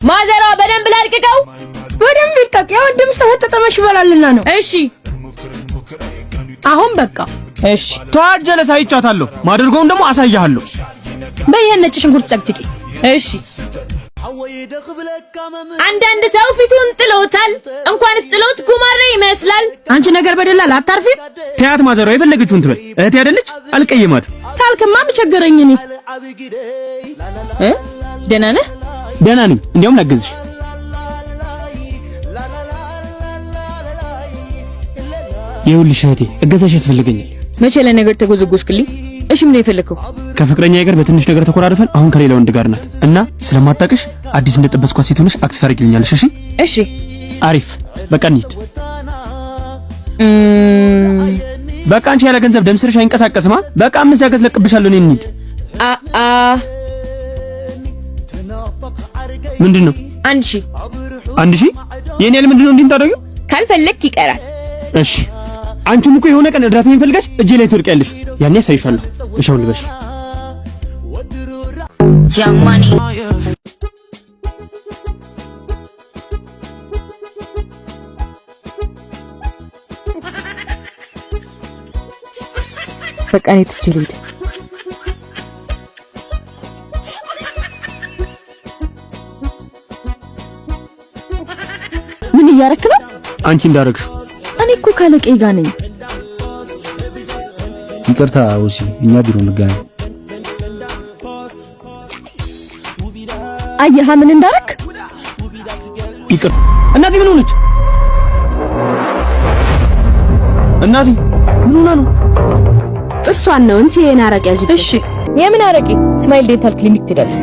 ማዘሯ በደንብ ላድቅቀው። በደንብ ይልቀቅ። ያው ወንድምሽ ተወጣጣመሽ ይበላልና ነው። እሺ አሁን በቃ እሺ ተዋጀለ ሳይጫታለሁ ማድርገውን ደግሞ አሳያለሁ። በየነ ነጭ ሽንኩርት ጠቅጥቂ። እሺ አንዳንድ ሰው ፊቱን ጥሎታል። እንኳንስ ጥሎት ጉማሬ ይመስላል። አንቺ ነገር በደላል አታርፊ። ተያት ማዘሯ የፈለገችውን ትበል። እህቴ አይደለች አልቀየማትም። ካልክማ ምቸገረኝ እኔ ደህና ነህ? ደህና ነኝ። እንዲያውም ላግዝሽ። ይኸውልሽ እህቴ እገዛሽ ያስፈልገኛል። መቼ ለነገር ተጎዘጎዝክልኝ? እሺ ምን የፈለከው? ከፍቅረኛዬ ጋር በትንሽ ነገር ተኮራርፈን አሁን ከሌላ ወንድ ጋር ናት እና ስለማታውቅሽ አዲስ እንደጠበስኳት ሴት ሆነሽ አክት ታደርጊልኛለሽ። እሺ እሺ አሪፍ። በቃ እንሂድ። በቃ አንቺ ያለ ገንዘብ ደም ስርሽ አይንቀሳቀስማ። በቃ 5 ዳገት ለቅብሻለሁ። እኔ እንሂድ። ምንድነው? 1 ሺህ የኔ ያለ ምንድነው? እንዴት ታደርጊው? ካልፈለክ ይቀራል። እሺ አንቺም እኮ የሆነ ቀን እርዳታ የሚፈልጋሽ እጄ ላይ ትወርቂያለሽ። ያኔ ያሳይሻለሁ። እሻው ልበሽ ጃማኒ በቃ እኔ ትቼ ልሂድ። ምን እያረክ ነው? አንቺ እንዳረግሽው። እኔ እኮ ካለቀ ጋር ነኝ። ይቅርታ ወሲ፣ እኛ ቢሮ እንገናኝ። አየህ ምን እንዳረክ። ይቅር። እናቴ ምን ሆነች? እናቴ ምን ሆና ነው? እርሷን ነው እንጂ የኔ አረቄ ያዥ። እሺ የምን አረቄ? ስማይል ዴንታል ክሊኒክ ትሄዳለህ።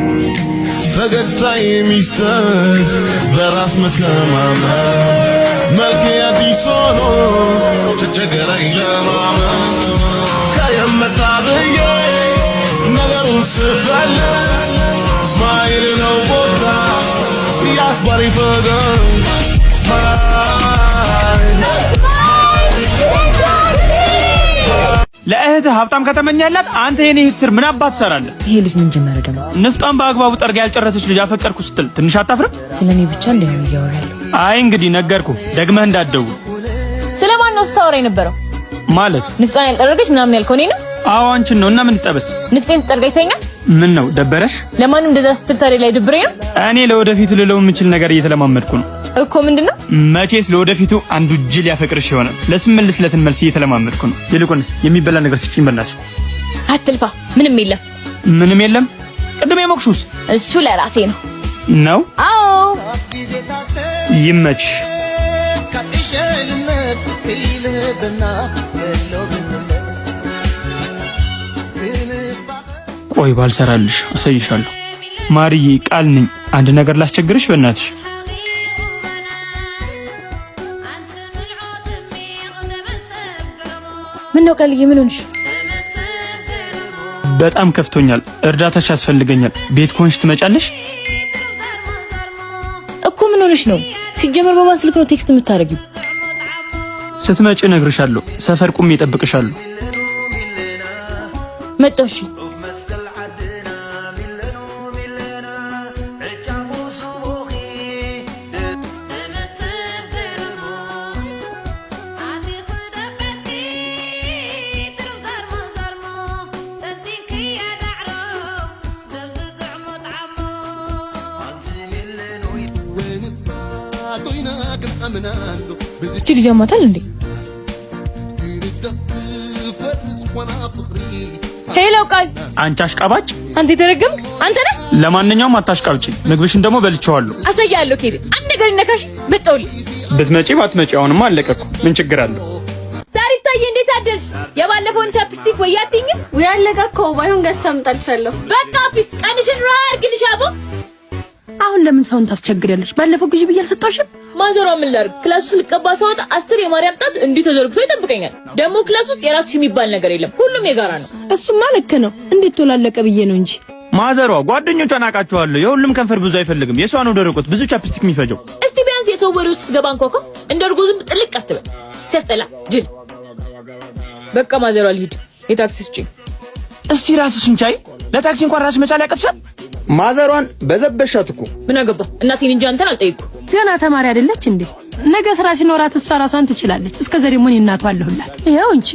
ፈገግታ የሚስጥር በራስ መተማመን መልክ አዲስ ሆኖ ተቸገረኝ ለማመን ከየመጣ ብዬ ነገሩን ስፈልግ ስማይል ነው ቦታ ያስባሪ ፈገግ ለእህትህ ሀብታም ከተመኛላት አንተ የኔ እህት ስር ምን አባት ትሰራለህ? ይሄ ልጅ ምን ጀመረ ደግሞ? ንፍጧን በአግባቡ ጠርጋ ያልጨረሰች ልጅ አፈቀርኩ ስትል ትንሽ አታፍርም? ስለኔ ብቻ እንደምን እያወራለሁ? አይ እንግዲህ ነገርኩ፣ ደግመህ እንዳትደውል። ስለማን ነው ስታወራ የነበረው? ማለት ንፍጧን ያልጠረገች ምናምን ያልከው እኔ ነው? አዎ አንቺን ነው። እና ምን ትጠበስ? ንፍጤን ትጠርጋ ይተኛል። ምን ነው ደበረሽ? ለማንም እንደዛ ስትል ታዲያ ላይ ድብሬ ነው። እኔ ለወደፊቱ ልለው የምችል ነገር እየተለማመድኩ ነው እኮ። ምንድነው? መቼስ ለወደፊቱ አንዱ ጅል ያፈቅርሽ ይሆናል። ለስም መልስለትን መልስ እየተለማመድኩ ነው። ይልቁንስ የሚበላ ነገር ስጪኝ በላሽ። አትልፋ። ምንም የለም። ምንም የለም? ቅድም የሞክሹስ እሱ ለራሴ ነው ነው? አዎ ይመች። ቆይ ባልሰራልሽ አሳይሻለሁ። ማርዬ ቃል ነኝ። አንድ ነገር ላስቸግርሽ በእናትሽ። ምን ነው ቃልዬ? ምን ሆንሽ? በጣም ከፍቶኛል። እርዳታሽ ያስፈልገኛል። ቤት ኮንሽ ትመጫለሽ እኮ። ምን ሆንሽ ነው? ሲጀመር በማን ስልክ ነው ቴክስት የምታደርጊው? ስትመጪ እነግርሻለሁ። ሰፈር ቁሜ እጠብቅሻለሁ። መጣሁ። እሺ ልጅ አማታል እንዴ? ሄሎ ቃል። አንቺ አሽቃባጭ! አንተ የተረገምክ አንተ ነህ። ለማንኛውም አታሽቃብጪ። ምግብሽን ደግሞ በልቼዋለሁ። አሳያለሁ። ከሄደ አንድ ነገር ይነካሽ መጣውልኝ። ብትመጪ ባትመጪ አሁንማ አለቀኩ። ምን ችግር አለው? ሳሪታዬ እንዴት አደርሽ? የባለፈውን ቻፕስቲክ ወይ አትይኝም? ወይ አለቀኩ። ባይሆን ገዝቼ አምጣልሻለሁ። በቃ ፒስ ቀንሽን ራ አድርግልሽ አቦ። አሁን ለምን ሰውን ታስቸግሪያለሽ? ባለፈው ግዢ ብዬ አልሰጠሁሽም? ማዘሯ ምን ላድርግ? ክላስ ውስጥ ልቀባ ሰውት 10 የማርያም ጣት እንዲህ ተዘርግቶ ይጠብቀኛል። ደግሞ ክላስ ውስጥ የራስሽ የሚባል ነገር የለም፣ ሁሉም የጋራ ነው። እሱማ ልክ ነው። እንዴት ተላለቀ ብዬ ነው እንጂ። ማዘሯ ጓደኞቿን አውቃቸዋለሁ። የሁሉም ከንፈር ብዙ አይፈልግም። የሷ ነው ደረቆት ብዙ ቻፕስቲክ የሚፈጀው። እስቲ ቢያንስ የሰው ወሬ ውስጥ ገባ እንኳን እንደ እርጎ ዝም ጥልቅ አትበል። ሲያስጠላ ጅል። በቃ ማዘሯ ልሂድ። የታክሲ ስጪኝ። እስቲ ራስሽን ቻይ። ለታክሲ እንኳን ራስሽ መቻል ያቀጥሻል። ማዘሯን በዘበሻት እኮ። ምን አገባ? እናቴን እንጂ አንተን አልጠይቁ። ገና ተማሪ አይደለች እንዴ? ነገ ስራ ሲኖራት እሷ ራሷን ትችላለች። እስከዛ ደግሞ እኔ እናቷ አለሁላት። ይሄው እንጂ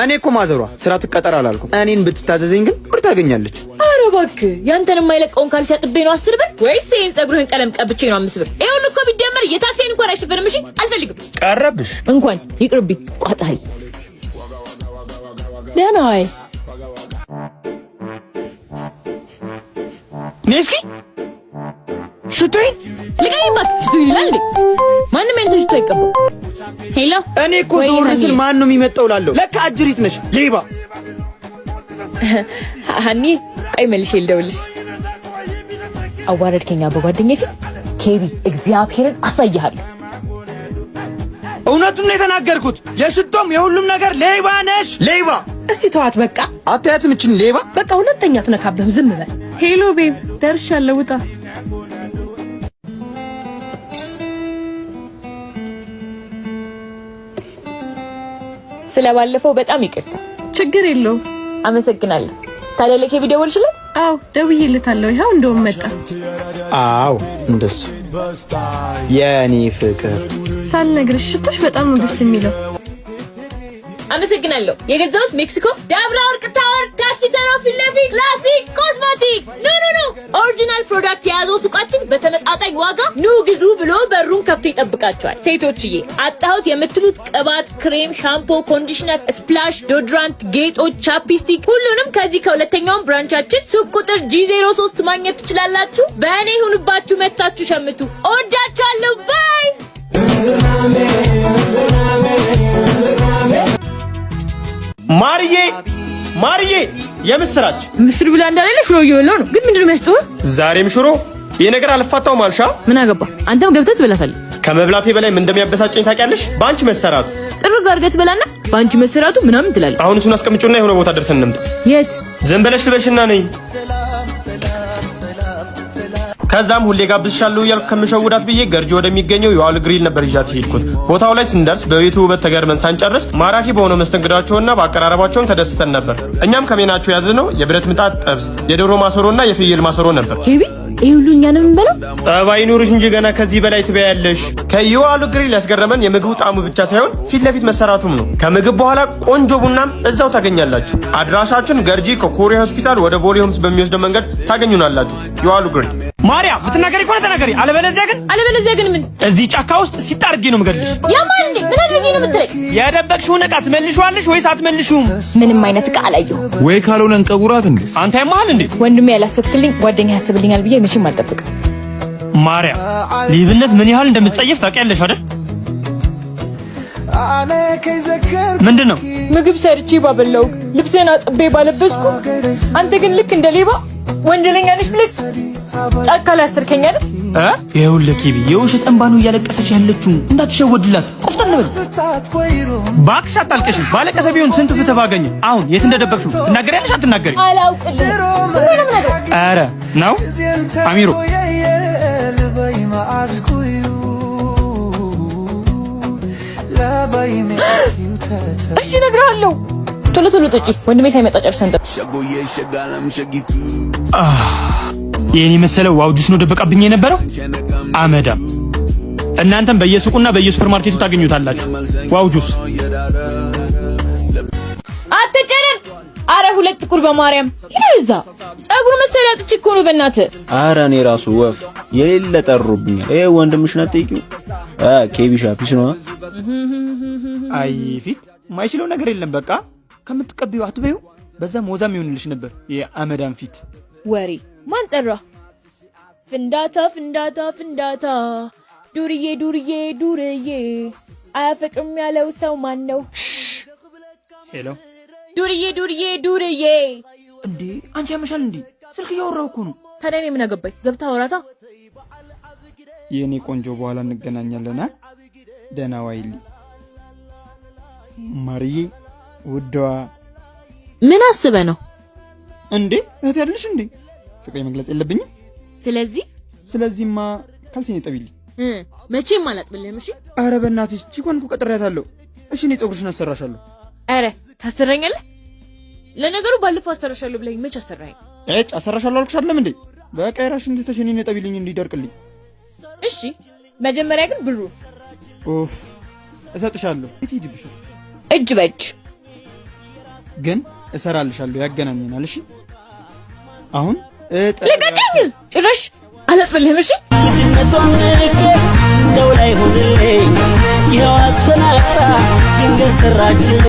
እኔ እኮ ማዘሯ ስራ ትቀጠር አላልኩም። እኔን ብትታዘዘኝ ግን ብር ታገኛለች። ኧረ እባክህ ያንተን የማይለቀውን ካልሲ አጥቤ ነው 10 ብር ወይስ ይሄን ጸጉርህን ቀለም ቀብቼ ነው 5 ብር? ይሄን እኮ ቢደመር የታክሲን እንኳን አይሸፈንም። እሺ አልፈልግም። ቀረብሽ እንኳን ይቅርብኝ። ቋጣይ ደህና ወይ ነስኪ ሽቶይ ልቀይባት። ሽቶ ይላል እንዴ? ማንም እንትን ሽቶ አይቀበው። ሄሎ እኔ እኮ ዞር ስል ማን ነው የሚመጣው ላለው ለካ አጅሪት ነሽ ሌባ። ሃኒ ቆይ መልሼ ልደውልሽ። አዋረድከኛ በጓደኛዬ ፊት ኬቢ እግዚአብሔርን አሳይሃለሁ። እውነቱን ነው የተናገርኩት። የሽቶም የሁሉም ነገር ሌባ ነሽ ሌባ። እስቲ ተዋት በቃ። አታያትም እችን ሌባ። በቃ ሁለተኛ ትነካብህም። ዝም በል። ሄሎ ቤብ ደርሻለሁ። ውጣ። ስለባለፈው በጣም ይቅርታ። ችግር የለውም። አመሰግናለሁ። ታዲያ ለኬቢ ደወልሽለት? አዎ ደውዬለታለሁ። ይኸው እንደውም መጣ። አዎ እንደሱ የኔ ፍቅር ሳልነግርሽ ሽቶሽ በጣም ነው ደስ የሚለው። አመሰግናለሁ። የገዛሁት ሜክሲኮ ደብረ ወርቅ ታወር ታክሲ ተራ ፊት ለፊት ክላሲክ ኮስሞቲክስ ኖ ኦሪጂናል ፕሮዳክት የያዘው ሱቃችን በተመጣጣኝ ዋጋ ኑ ግዙ ብሎ በሩን ከፍቶ ይጠብቃቸዋል። ሴቶችዬ አጣሁት የምትሉት ቅባት፣ ክሬም፣ ሻምፖ፣ ኮንዲሽነር፣ ስፕላሽ፣ ዶድራንት፣ ጌጦች፣ ቻፕስቲክ ሁሉንም ከዚህ ከሁለተኛው ብራንቻችን ሱቅ ቁጥር G03 ማግኘት ትችላላችሁ። በእኔ ይሁንባችሁ፣ መታችሁ ሸምቱ። እወዳችኋለሁ። ባይ ማርዬ የምስራች ምስር ብላ እንዳለለ ሽሮ እየበላሁ ነው። ግን ምንድነው የሚያስጠው? ዛሬም ሽሮ። ይሄ ነገር አልፋታውም አልሻ። ምን አገባ? አንተም ገብተህ ትበላታለህ። ከመብላቴ በላይ ምን እንደሚያበሳጨኝ ታውቂያለሽ? ባንቺ መሰራቱ። ጥርግ አድርገህ ትበላና ባንቺ መሰራቱ ምናምን ትላለህ። አሁን እሱን አስቀምጪውና የሆነ ቦታ ደርሰን እንምጣ። የት? ዝም ብለሽ ልበሽና ነኝ። ከዛም ሁሌ ጋብዝሻለሁ እያልኩ ከምሸውዳት ብዬ ገርጂ ወደሚገኘው የዋል ግሪል ነበር ይዣት ሄድኩት። ቦታው ላይ ስንደርስ በቤቱ ውበት ተገርመን ሳንጨርስ ማራኪ በሆነው መስተንግዳቸውና በአቀራረባቸውም ተደስተን ነበር። እኛም ከሜናቸው ያዝነው የብረት ምጣድ ጥብስ፣ የዶሮ ማሰሮና የፍየል ማሰሮ ነበር። ሄቢ ይሄ ሁሉ እኛንም እንበላው? ጸባይ ኑርሽ እንጂ ገና ከዚህ በላይ ትበያለሽ። ከየዋሉ ግሪል ያስገረመን የምግቡ ጣዕሙ ብቻ ሳይሆን ፊት ለፊት መሰራቱም ነው። ከምግብ በኋላ ቆንጆ ቡናም እዛው ታገኛላችሁ። አድራሻችን ገርጂ ከኮሪያ ሆስፒታል ወደ ቦሌ ሆምስ በሚወስደው መንገድ ታገኙናላችሁ። የዋሉ ግሪል። ማርያ ምትናገሪ ከሆነ ተናገሪ፣ አለበለዚያ ግን ምን እዚህ ጫካ ውስጥ ሲጣርጊ ነው የምገልሽ። ያማል እንዴ? ምን አድርጌ ነው የምትለኝ? የደበቅሽውን ዕቃ ትመልሺዋለሽ ወይስ አትመልሺውም? ምንም አይነት ዕቃ አላየሁም። ወይ ካልሆነ እንቀጉራት እንዴ? አንተ ያማል እንዴ? ወንድሜ ያላሰብክልኝ ጓደኛ ያስብልኛል ብዬ መቼም አልጠብቅም። ማርያ ሊብነት ምን ያህል እንደምትጸየፍ ታውቂያለሽ አይደል? ምንድነው? ምግብ ሰርቼ ባበላው፣ ልብስህን አጥቤ ባለበስኩ፣ አንተ ግን ልክ እንደ ሌባ ወንጀለኛ ነሽ ብለህ ጫካ ላይ አስርከኝ አይደል? ይኸውልህ ኪቢ የውሸት እንባ ነው እያለቀሰች ያለችው። እንዳትሸወድላት፣ ቆፍጠን በል። እባክሽ አታልቅሽ። ባለቀሰ ቢሆን ስንት ፍትህ ባገኘ። አሁን የት እንደደበቅሽው ትናገሪያለሽ አትናገሪ? አላውቅልህም። ምንም ነገር ኧረ ነው አሚሮ እሺ እነግርሃለሁ። ቶሎ ቶሎ ጠጪ፣ ወንድሜ ሳይመጣ ጨርሰን ጠጪ። የኔ መሰለው ዋው ጁስ ነው ደበቃብኝ የነበረው አመዳ። እናንተም በየሱቁና በየሱፐርማርኬቱ ታገኙታላችሁ። ዋው ጁስ አትጨረር። አረ ሁለት ጥቁር በማርያም ይደርዛ ጸጉር መሰሪያ ጥጭ እኮ ነው በእናትህ። አረ እኔ ራሱ ወፍ የሌለ ጠሩብኝ። ወንድምሽን አትጠይቂው። ኬቢ ሻፒስ ነው። አይ ፊት ማይችለው ነገር የለም። በቃ ከምትቀቢው አትበዩ። በዛም ወዛም ይሆንልሽ ነበር የአመዳም ፊት ወሬ። ማን ጠራ? ፍንዳታ ፍንዳታ ፍንዳታ፣ ዱርዬ ዱርዬ ዱርዬ፣ አያፈቅርም ያለው ሰው ማን ነው? ሄሎ ዱርዬ ዱርዬ ዱርዬ። እንዴ አንቺ ያመሻል እንዴ? ስልክ እያወራሁ እኮ ነው። ታዲያ እኔ ምን አገባኝ? ገብታ አውራታ። የኔ ቆንጆ በኋላ እንገናኛለን። ደህና ዋይልኝ ማርዬ ውዷ። ምን አስበህ ነው እንዴ? እህት ያለሽ እንዴ? ፍቅሬ መግለጽ የለብኝም? ስለዚህማ ካልሲኔ ጠቢልኝ። መቼም አላጥብልህም። እሺ። አረ በእናትሽ ቺኳን እኮ ቀጥሬያታለሁ። እሺ እኔ ፀጉርሽን አሰራሻለሁ። አረ ታሰራኛለህ? ለነገሩ ባለፈው አሰራሻለሁ ብለኝ መች አሰራኝ? እጭ አሰራሻለሁ አልኩሽ አይደለም እንዴ? በቃ የራስሽን እንድትተሽ እኔን ጠቢልኝ እንዲደርቅልኝ። እሺ መጀመሪያ ግን ብሩ ኡፍ እሰጥሻለሁ። እቺ ይድብሻል። እጅ በእጅ ግን እሰራልሻለሁ፣ ያገናኘናል። እሺ አሁን ለቀቀኝ። ጭራሽ አላጥብልህም። እሺ ልጅነቷን እንደው ላይ ሆነልኝ ይኸው አሰናታ ድንገት ሰራችልኝ